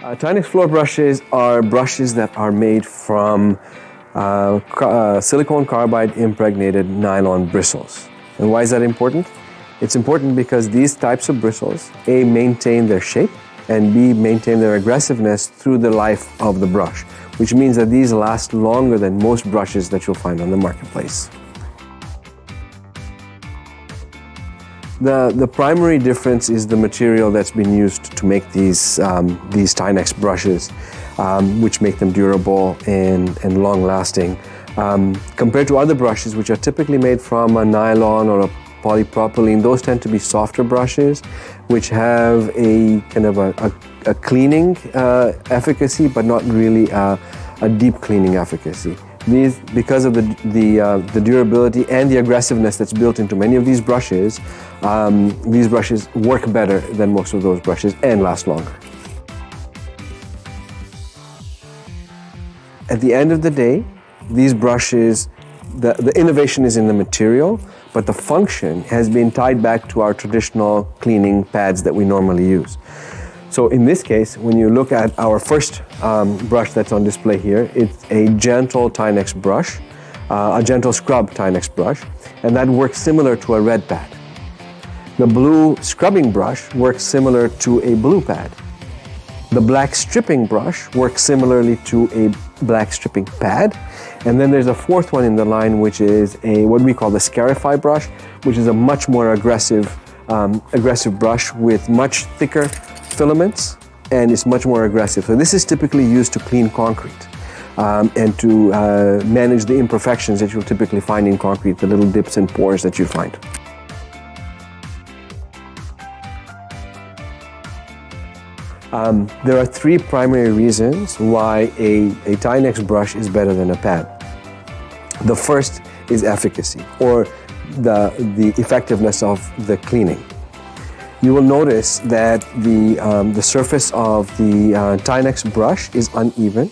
Tynex floor brushes are brushes that are made from silicone carbide impregnated nylon bristles. And why is that important? It's important because these types of bristles, A, maintain their shape, and B, maintain their aggressiveness through the life of the brush, which means that these last longer than most brushes that you'll find on the marketplace. The primary difference is the material that's been used to make these Tynex brushes, which make them durable and long-lasting. Compared to other brushes, which are typically made from a nylon or a polypropylene, those tend to be softer brushes, which have a kind of a cleaning efficacy, but not really a deep cleaning efficacy. These, because of the durability and the aggressiveness that's built into many of these brushes work better than most of those brushes and last longer. At the end of the day, these brushes, the innovation is in the material, but the function has been tied back to our traditional cleaning pads that we normally use. So in this case, when you look at our first brush that's on display here, it's a gentle Tynex brush, a gentle scrub Tynex brush, and that works similar to a red pad. The blue scrubbing brush works similar to a blue pad. The black stripping brush works similarly to a black stripping pad. And then there's a fourth one in the line, which is what we call the Scarify brush, which is a much more aggressive brush with much thicker filaments, and it's much more aggressive. So this is typically used to clean concrete and to manage the imperfections that you'll typically find in concrete, the little dips and pores that you find. There are three primary reasons why a Tynex brush is better than a pad. The first is efficacy, or the effectiveness of the cleaning. You will notice that the surface of the Tynex brush is uneven,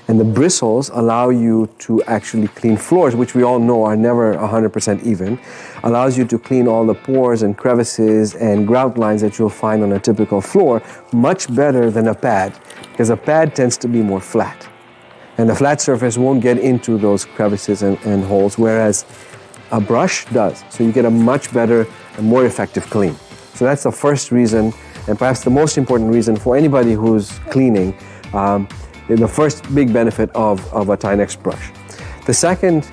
and the bristles allow you to actually clean floors, which we all know are never 100% even, allows you to clean all the pores and crevices and grout lines that you'll find on a typical floor much better than a pad, because a pad tends to be more flat. And the flat surface won't get into those crevices and holes, whereas a brush does. So you get a much better and more effective clean. So that's the first reason, and perhaps the most important reason for anybody who's cleaning, the first big benefit of a Tynex brush. The second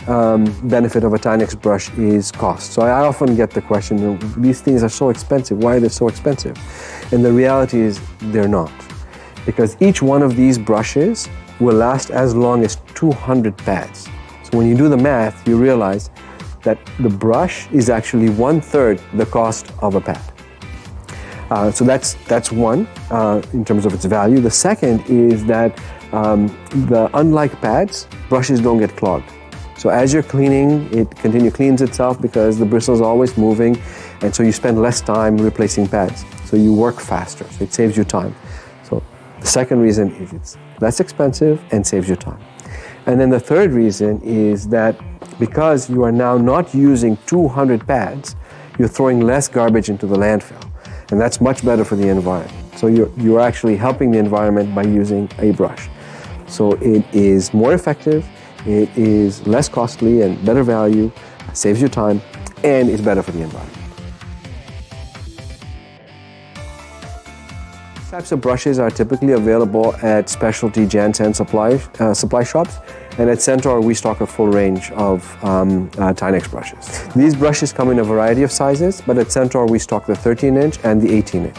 benefit of a Tynex brush is cost. So I often get the question, these things are so expensive, why are they so expensive? And the reality is they're not. Because each one of these brushes will last as long as 200 pads. So when you do the math, you realize that the brush is actually 1/3 the cost of a pad. So that's one in terms of its value. The second is that unlike pads, brushes don't get clogged. So as you're cleaning, it cleans itself because the bristles are always moving, and so you spend less time replacing pads. So you work faster, so it saves you time. So the second reason is it's less expensive and saves you time. And then the third reason is that because you are now not using 200 pads, you're throwing less garbage into the landfill. And that's much better for the environment. So you're actually helping the environment by using a brush. So it is more effective, it is less costly and better value, saves you time, and is better for the environment. These types of brushes are typically available at specialty Jansen supply shops, and at Centaur we stock a full range of Tynex brushes. These brushes come in a variety of sizes, but at Centaur we stock the 13-inch and the 18-inch.